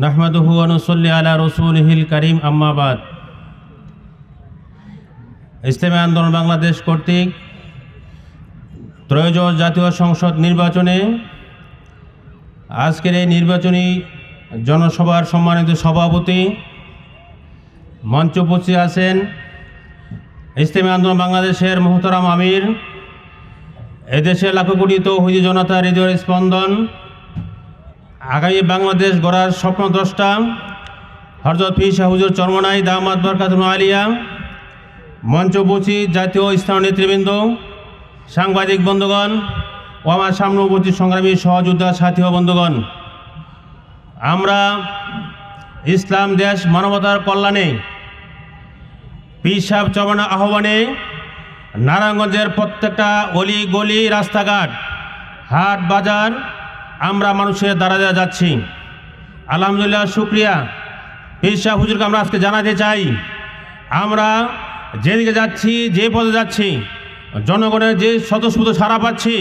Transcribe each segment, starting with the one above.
নাহমাদুহু ওয়া নুসাল্লি আলা রাসূলিহিল কারীম আম্মা বাদ। ইসলামী আন্দোলন বাংলাদেশ কর্তৃক ত্রয়োদশ জাতীয় সংসদ নির্বাচনে আজকের এই নির্বাচনী জনসভার সম্মানিত সভাপতি মঞ্চে উপস্থিত আছেন ইসলামী আন্দোলন বাংলাদেশের মোহতারাম আমির, এদেশের লাখো কোটি তৌহিদি জনতা হৃদয়ের স্পন্দন, আগামী বাংলাদেশ গড়ার স্বপ্নদ্রষ্টা হযরত পীর শাহ হুজুর চরমনাই দামাত বরকাতুল আলিয়া, মঞ্চ উপস্থিত জাতীয় ইসলামী নেতৃবৃন্দ, সাংবাদিক বন্ধুগণ ও আমার সামনে উপস্থিত সংগ্রামী সহযোদ্ধা সাথী ও বন্ধুগণ, আমরা ইসলাম দেশ মানবতার কল্যাণে পীর সাহেব চরমনাই আহ্বানে নারায়ণগঞ্জের প্রত্যেকটা অলি গলি রাস্তাঘাট হাট বাজার আমরা মানুষের দ্বারা যাচ্ছি। আলহামদুলিল্লাহ, শুকরিয়া পীর সাহেব হুজুরকে আমরা আজকে জানাতে চাই, আমরা যেদিকে যাচ্ছি, যে পথে যাচ্ছি, জনগণের যে স্বতঃস্ফূর্ত সাড়া পাচ্ছি,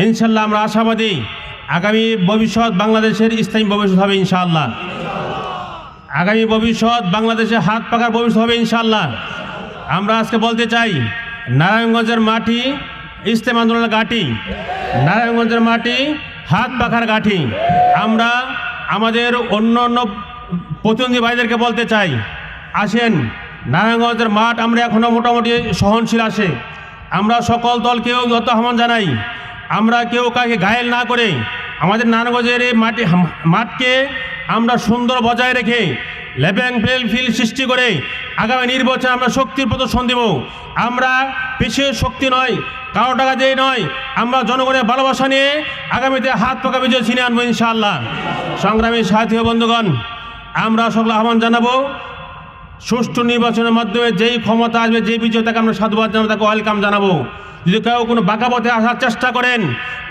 ইনশাল্লাহ আমরা আশাবাদী আগামী ভবিষ্যৎ বাংলাদেশের ইসলামী ভবিষ্যৎ হবে ইনশাআল্লাহ। আগামী ভবিষ্যৎ বাংলাদেশের হাত পাকার ভবিষ্যৎ হবে ইনশাআল্লাহ। আমরা আজকে বলতে চাই, নারায়ণগঞ্জের মাটি ইসলামী আন্দোলনের ঘাঁটি, নারায়ণগঞ্জের মাটি হাত পাখার ঘাঁটি। আমরা আমাদের অন্য অন্য প্রতিনিধি ভাইদেরকে বলতে চাই, আসেন নারায়ণগঞ্জের মাঠ আমরা এখনও মোটামুটি সহনশীল আসে। আমরা সকল দলকেও যত আহ্বান জানাই, আমরা কেউ কাকে ঘায়েল না করে আমাদের নারায়ণগঞ্জের এই মাঠকে আমরা সুন্দর বজায় রেখে লেভেল ফিল্ড সৃষ্টি করে আগামী নির্বাচনে আমরা শক্তির প্রদর্শন দেব। আমরা পিছিয়ে শক্তি নয়, কারো টাকা দিয়ে নয়, আমরা জনগণের ভালোবাসা নিয়ে আগামীতে হাত পাকা বিজয় ছিনিয়ে আনবো ইনশাআল্লাহ। সংগ্রামী সাথী ও বন্ধুগণ, আমরা সকল আহ্বান জানাবো, সুষ্ঠু নির্বাচনের মাধ্যমে যেই ক্ষমতা আসবে, যেই বিজয়, তাকে আমরা সাধুবাদ জানাবো, তাকে ওয়েলকাম জানাবো। যদি কেউ কোনো বাঁকা পথে আসার চেষ্টা করেন,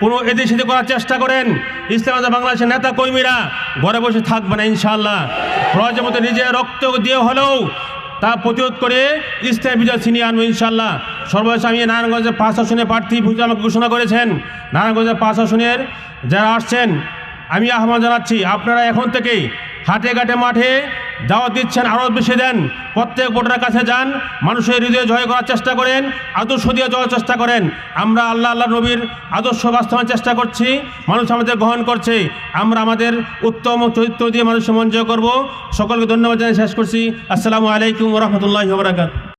কোনো এদিক সেদিক করার চেষ্টা করেন, ইসলামী আন্দোলন বাংলাদেশের নেতা কর্মীরা ঘরে বসে থাকবে না ইনশাআল্লাহ। প্রয়োজন মতো নিজের রক্ত দিয়ে হলেও তা প্রতিরোধ করে ইসলামী বিজয় ছিনিয়ে আনবো ইনশাআল্লাহ। সর্বশেষ আমি নারায়ণগঞ্জের 5 আসনের প্রার্থী আমাকে ঘোষণা করেছেন। নারায়ণগঞ্জের 5 আসনের যারা আসছেন, আমি আহ্বান জানাচ্ছি, আপনারা এখন থেকে হাটে ঘাটে মাঠে দাওয়াত দিচ্ছেন, আরও বেশি দেন, প্রত্যেক ভোটারের কাছে যান, মানুষের হৃদয়ে জয় করার চেষ্টা করেন, আদর্শ দিয়ে জয়ের চেষ্টা করেন। আমরা আল্লাহ নবীর আদর্শ বাস্তবায়নের চেষ্টা করছি, মানুষ আমাদের গ্রহণ করছে, আমরা আমাদের উত্তম চরিত্র দিয়ে মানুষের মন জয় করবো। সকলকে ধন্যবাদ জানিয়ে শেষ করছি। আসসালামু আলাইকুম ওয়া রাহমাতুল্লাহি ওয়া বারাকাতুহু।